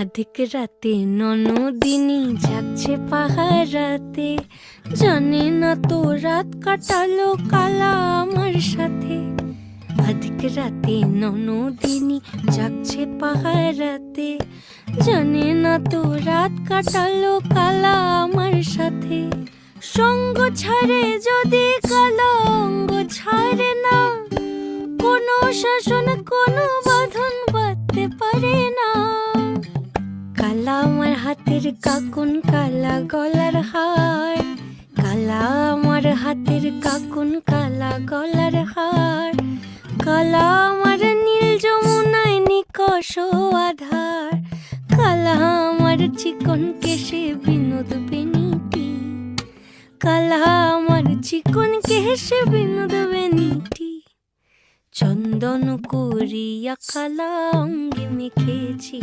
আধিক রাতে ননদিনী যাচ্ছে পাহারাতে, জানে না তো রাত কাটালো কালা আমার সাথে। আধিক রাতে ননদিনী যাচ্ছে পাহারাতে, জানে না তো রাত কাটালো কালা আমার সাথে। সঙ্গ ছাড়ে যদি কালা অঙ্গ ছাড়ে না, কোনো শাসন কোনো বাঁধন বাঁধতে পারে না। কালা আমার হাতের কাকুন কালা গলার হার, কালা আমার হাতের কাকুন কালা গলার হার, কালা আমার নীল যমুনায় নিকষ আধার, কালা আমার চিকন কেশে বিনোদ বেনিটি, কালা আমার চিকন কেশে বিনোদ বেনিটি। চন্দন করিয়া কালা অঙ্গে মেখেছি,